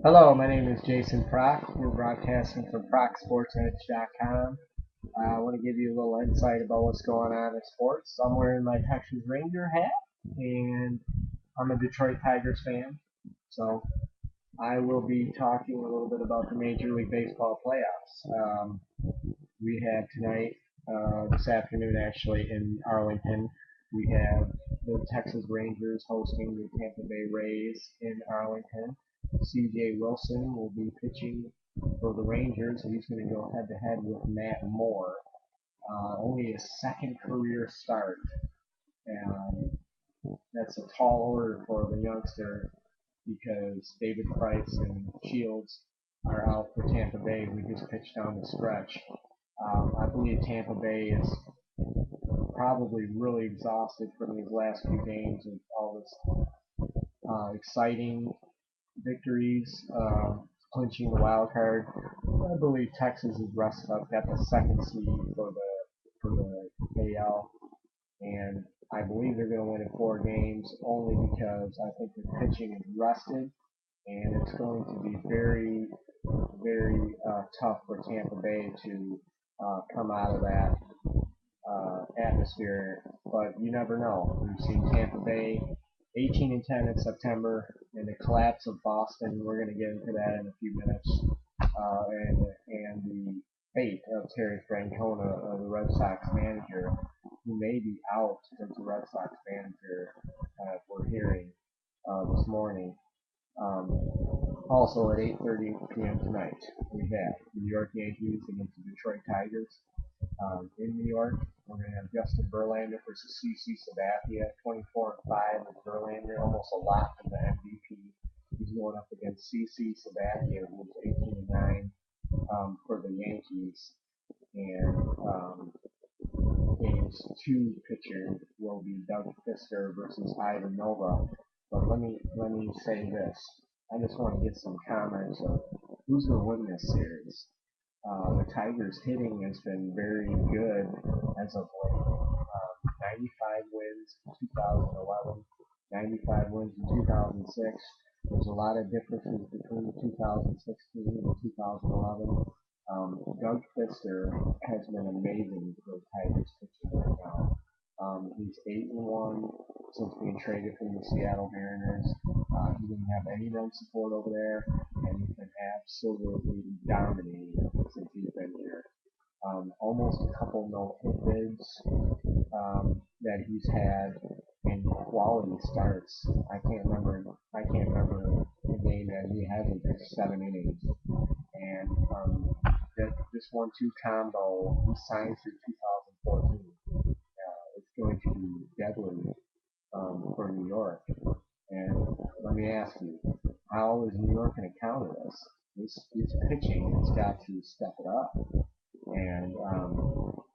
Hello, my name is Jason Proch. We're broadcasting from Prachsportsedge.com. I want to give you a little insight about what's going on in sports. I'm wearing my Texas Ranger hat, and I'm a Detroit Tigers fan. So I will be talking a little bit about the Major League Baseball playoffs. We have tonight, this afternoon actually, in Arlington, we have the Texas Rangers hosting the Tampa Bay Rays in Arlington. C.J. Wilson will be pitching for the Rangers. He's going to go head to head with Matt Moore. Only his second career start, and that's a tall order for the youngster because David Price and Shields are out for Tampa Bay. We just pitched down the stretch. I believe Tampa Bay is probably really exhausted from these last few games and all this exciting victories, clinching the wild card. I believe Texas is rested up, got the second seed for the AL, and I believe they're going to win in 4 games only because I think the pitching is rested, and it's going to be very, very tough for Tampa Bay to come out of that atmosphere. But you never know. We've seen Tampa Bay 18-10 in September, and the collapse of Boston. We're going to get into that in a few minutes, and the fate of Terry Francona, the Red Sox manager, who may be out as the Red Sox manager. We're hearing this morning. Um, Also at 8:30 p.m. tonight, we have the New York Yankees against the Detroit Tigers. In New York, we're going to have Justin Verlander versus CC Sabathia, 24-5 with Verlander, almost a lot for the MVP. He's going up against CC Sabathia, who's 18-9 for the Yankees. And games 2 pitcher will be Doug Fister versus Ivan Nova. But let me say this. I just want to get some comments of who's going to win this series. The Tigers' hitting has been very good as of late. 95 wins in 2011, 95 wins in 2006. There's a lot of differences between 2016 and 2011. Doug Fister has been amazing for the Tigers pitching right now. He's 8-1 since being traded from the Seattle Mariners. He didn't have any run support over there, and he's been absolutely dominating since he's been here. Almost a couple no-hit bids that he's had in quality starts. I can't remember a game that he hasn't pitched 7 innings. And this 1-2 combo, he signed through 2014. It's going to be deadly for New York. And let me ask you, how is New York going to counter this? This pitching has got to step it up. And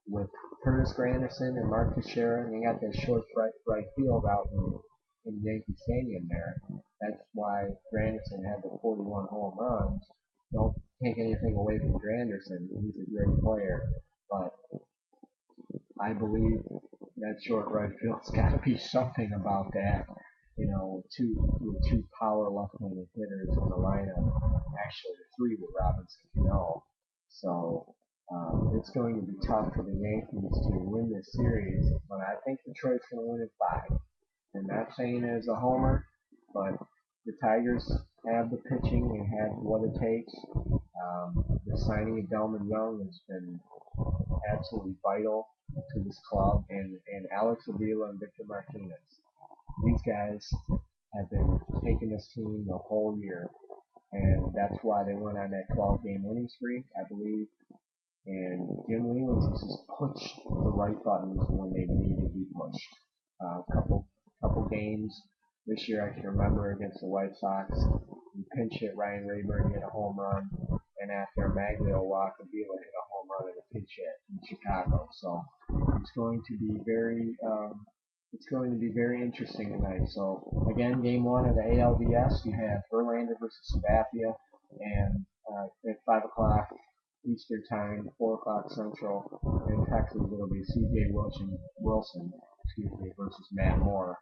with Curtis Granderson and Mark Teixeira, and they got that short right field out in Yankee Stadium there. That's why Granderson had the 41 home runs. Don't take anything away from Granderson. He's a great player. But I believe that short right field's got to be something about that. Two power left-handed hitters in the lineup. Actually, 3 with Robinson Cano. So it's going to be tough for the Yankees to win this series, but I think Detroit's going to win in 5. I'm not saying it as a homer, but the Tigers have the pitching and have what it takes. The signing of Delman Young has been absolutely vital to this club, and Alex Avila and Victor Martinez. These guys have been taking this team the whole year, and that's why they went on that 12-game winning streak, I believe. And Jim Leyland has just pushed the right buttons when they needed to be pushed. Couple games this year I can remember against the White Sox. We pinch hit Ryan Rayburn, hit a home run, and after a Maglio walk, Avila hit a home run and a pinch hit in Chicago. So it's going to be very interesting tonight. So again, game 1 of the ALDS, you have Verlander versus Sabathia, and at 5 o'clock Eastern Time, 4 o'clock Central. In Texas, it'll be C.J. Wilson, versus Matt Moore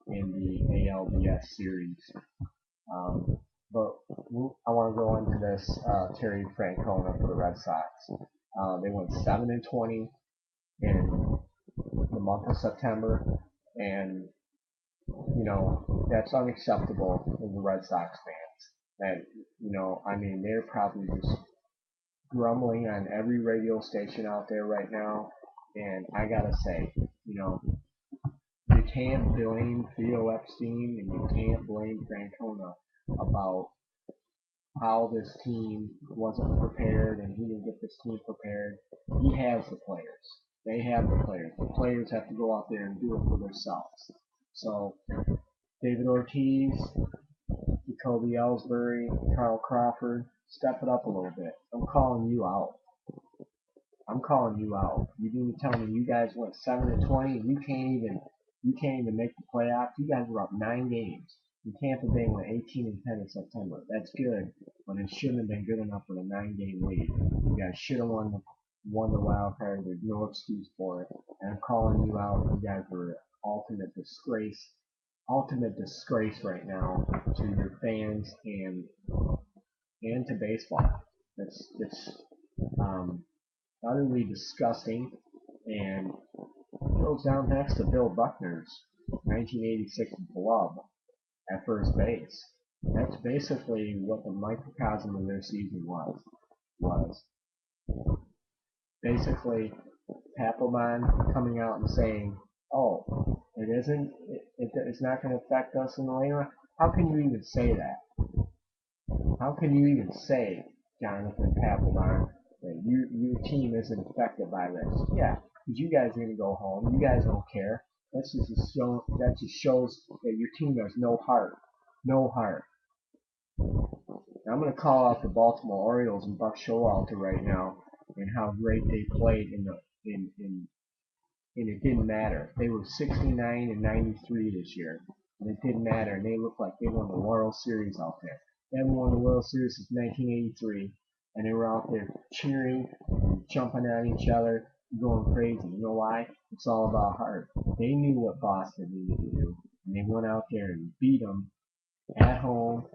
in the ALDS series. But I want to go into this Terry Francona for the Red Sox. They went 7-20 in the month of September, and that's unacceptable for the Red Sox fans. That I mean, they're probably just grumbling on every radio station out there right now. And I gotta say, you can't blame Theo Epstein and you can't blame Francona about how this team wasn't prepared and he didn't get this team prepared. He has the players. They have the players. The players have to go out there and do it for themselves. So David Ortiz, Jacoby Ellsbury, Carl Crawford, step it up a little bit. I'm calling you out. I'm calling you out. You mean to tell me you guys went 7-20 and you can't even make the playoffs? You guys were up 9 games. And Tampa Bay went 18-10 in September. That's good, but it shouldn't have been good enough for the 9-game lead. You guys should have won the wild card. There's no excuse for it. And I'm calling you out. You guys were ultimate disgrace right now to your fans and to baseball. It's um, utterly disgusting, and it goes down next to Bill Buckner's 1986 blub at first base. That's basically what the microcosm of their season was basically Papelbon coming out and saying, "Oh, it's not going to affect us in the late run." How can you even say that? How can you even say, Jonathan Papelbon, that your team isn't affected by this? Yeah, because you guys are going to go home. You guys don't care. That just shows that your team has no heart. No heart. Now, I'm going to call out the Baltimore Orioles and Buck Showalter right now and how great they played and it didn't matter. They were 69-93 this year, and it didn't matter. And they looked like they won the World Series out there. They haven't won the World Series since 1983, and they were out there cheering and jumping on each other, going crazy. You know why? It's all about heart. They knew what Boston needed to do, and they went out there and beat them at home.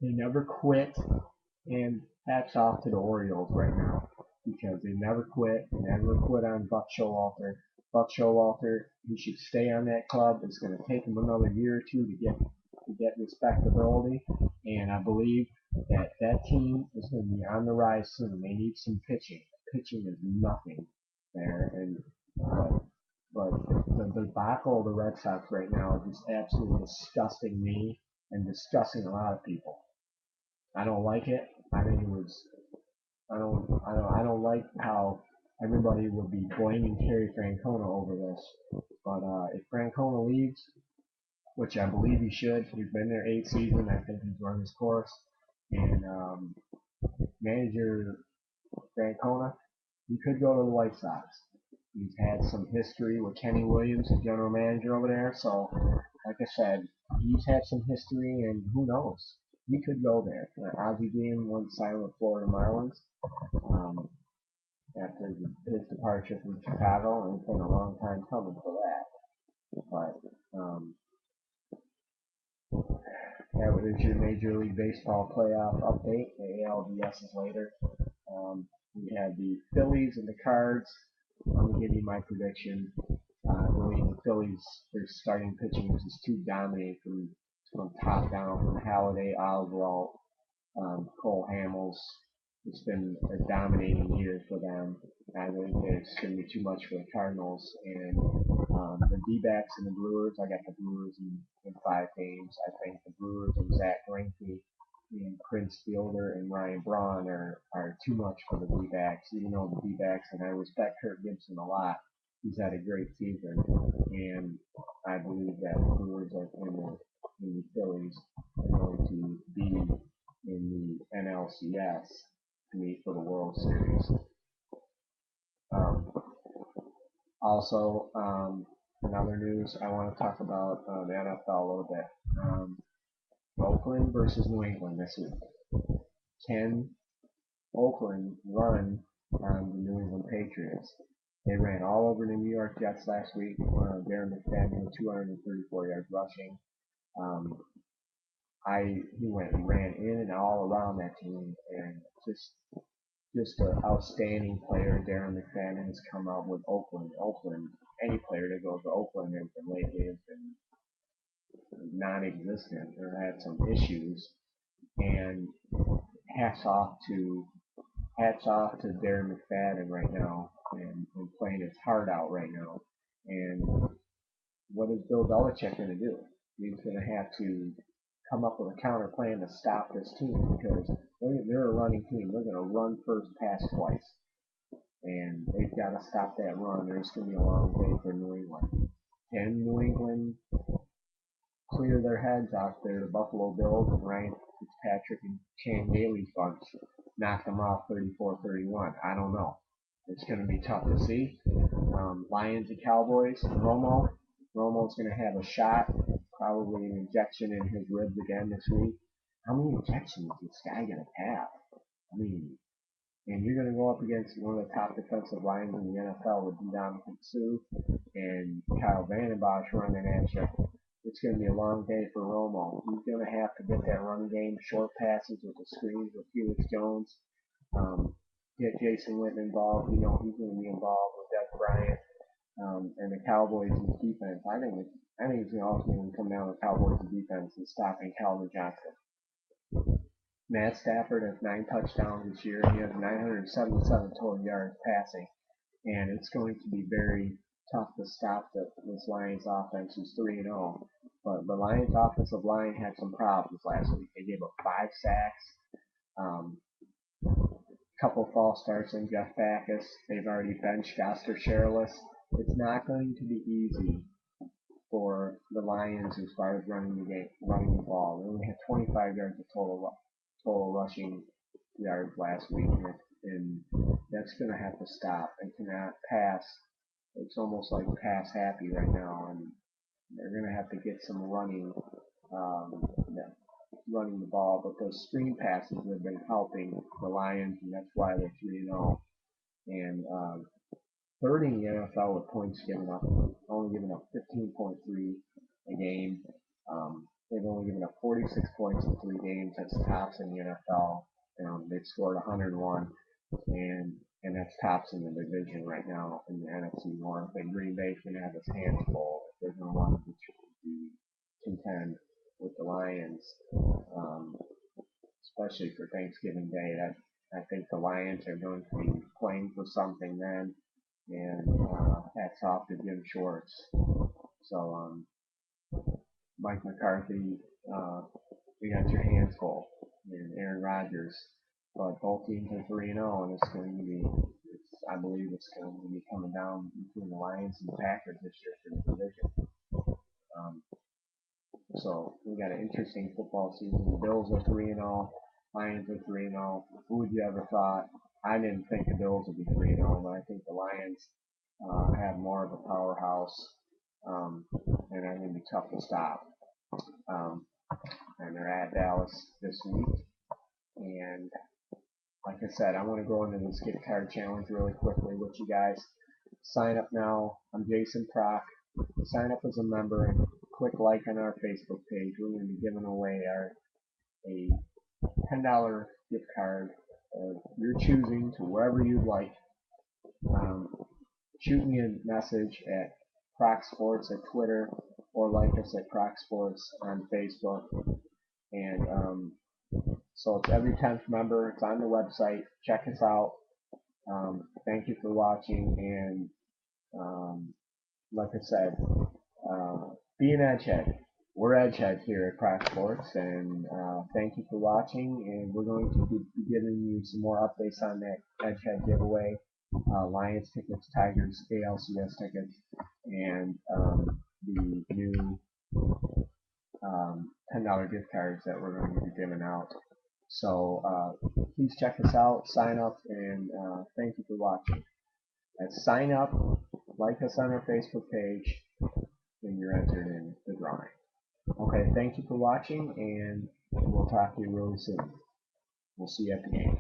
They never quit, and hats off to the Orioles right now because they never quit. They never quit on Buck Showalter. Buck Showalter, he should stay on that club. It's going to take him another year or two to get respectability, and I believe that team is going to be on the rise soon. They need some pitching. Pitching is nothing there, and but the debacle of the Red Sox right now is just absolutely disgusting me and disgusting a lot of people. I don't like it. I think it was. I don't like how everybody would be blaming Terry Francona over this. But if Francona leaves, which I believe he should, he's been there 8 seasons. I think he's run his course. And manager Francona, he could go to the White Sox. He's had some history with Kenny Williams, the general manager over there. So, like I said, he's had some history, and who knows? He could go there. Ozzie Guillen once signed with Florida Marlins um, after his departure from Chicago, and it's been a long time coming for that. But that was your Major League Baseball playoff update. The ALDS is later. We had the Phillies and the Cards. Let me give you my prediction. I believe the Phillies, their starting pitching was just too dominant from top down, from Halladay, Oswalt, Cole Hamels. It's been a dominating year for them. I think it's going to be too much for the Cardinals. And the D-backs and the Brewers, I got the Brewers in 5 games. I think the Brewers and Zach Greinke and Prince Fielder and Ryan Braun are too much for the D-backs, even though the D-backs, and I respect Kirk Gibson a lot. He's had a great season, and I believe that the Brewers and the Phillies are going to be in the NLCS to meet for the World Series. Um, in other news, I want to talk about the NFL a little bit. Oakland versus New England this week. Can Oakland run on the New England Patriots? They ran all over the New York Jets last week. Darren McFadden with 234 yards rushing. Um, he went and ran in and all around that team, and just an outstanding player. Darren McFadden has come out with Oakland. Oakland, any player that goes to Oakland has been lately has been non-existent or had some issues. And hats off to Darren McFadden right now, and playing his heart out right now. And what is Bill Belichick going to do? He's going to have to come up with a counter plan to stop this team, because they're a running team. They're going to run first, pass twice, and they've got to stop that run. There's going to be a long day for New England. Can New England clear their heads out there? The Buffalo Bills and Ryan Fitzpatrick and Chan Gailey's bunch knock them off 34-31. I don't know. It's going to be tough to see. Lions and Cowboys. Romo's going to have a shot, probably an injection in his ribs again this week. How many injections is this guy going to have? I mean, and you're going to go up against one of the top defensive lines in the NFL with Ndamukong Suh and Kyle Van Bosch running at you. It's going to be a long day for Romo. He's going to have to get that run game, short passes with the screens with Felix Jones, get Jason Witten involved. You know he's going to be involved with Des Bryant, and the Cowboys' defense. I think it's going to ultimately come down to the Cowboys' defense and stopping Calvin Johnson. Matt Stafford has 9 touchdowns this year. He has 977 total yards passing, and it's going to be very tough to stop this Lions offense, who's 3-0. But the Lions offensive line had some problems last week. They gave up 5 sacks, couple false starts in Jeff Backus. They've already benched Goster Sherless. It's not going to be easy for the Lions as far as running the ball. They only had 25 yards of total rushing yards last week, and that's going to have to stop. They cannot pass. It's almost like pass happy right now, and they're going to have to get some running the ball, but those screen passes have been helping the Lions, and that's why they're 3-0. And third in the NFL with points given up, only given up 15.3 a game. They've only given up 46 points in 3 games. That's tops in the NFL. They've scored 101, and that's tops in the division right now in the NFC North. And Green Bay's going to have his hands full if they're going to want to contend with the Lions, especially for Thanksgiving Day. I think the Lions are going to be playing for something then, and hats off to Jim Schwartz. So, Mike McCarthy, you got your hands full, and Aaron Rodgers, but both teams are 3-0, and it's going to be, I believe it's going to be coming down between the Lions and the Packers this year for the division. So we got an interesting football season. The Bills are 3-0, Lions are 3-0. Who would you ever thought? I didn't think the Bills would be 3-0, but I think the Lions have more of a powerhouse, and they're going to be tough to stop. And they're at Dallas this week. And like I said, I want to go into this gift card challenge really quickly with you guys. Sign up now. I'm Jason Proch. Sign up as a member and click like on our Facebook page. We're going to be giving away a $10 gift card of your choosing to wherever you'd like. Shoot me a message at Prachsports at Twitter, or like us at Prachsports on Facebook. And so it's every 10th member. It's on the website. Check us out. Thank you for watching, and like I said, be an edgehead. We're edgeheads here at Prachsports, and thank you for watching, and we're going to be giving you some more updates on that edgehead giveaway. Lions tickets, Tigers, ALCS tickets, and the new $10 gift cards that we're going to be giving out. So please check us out, sign up, and thank you for watching. Let's sign up, like us on our Facebook page, and you're entered in the drawing. Okay, thank you for watching, and we'll talk to you really soon. We'll see you at the game.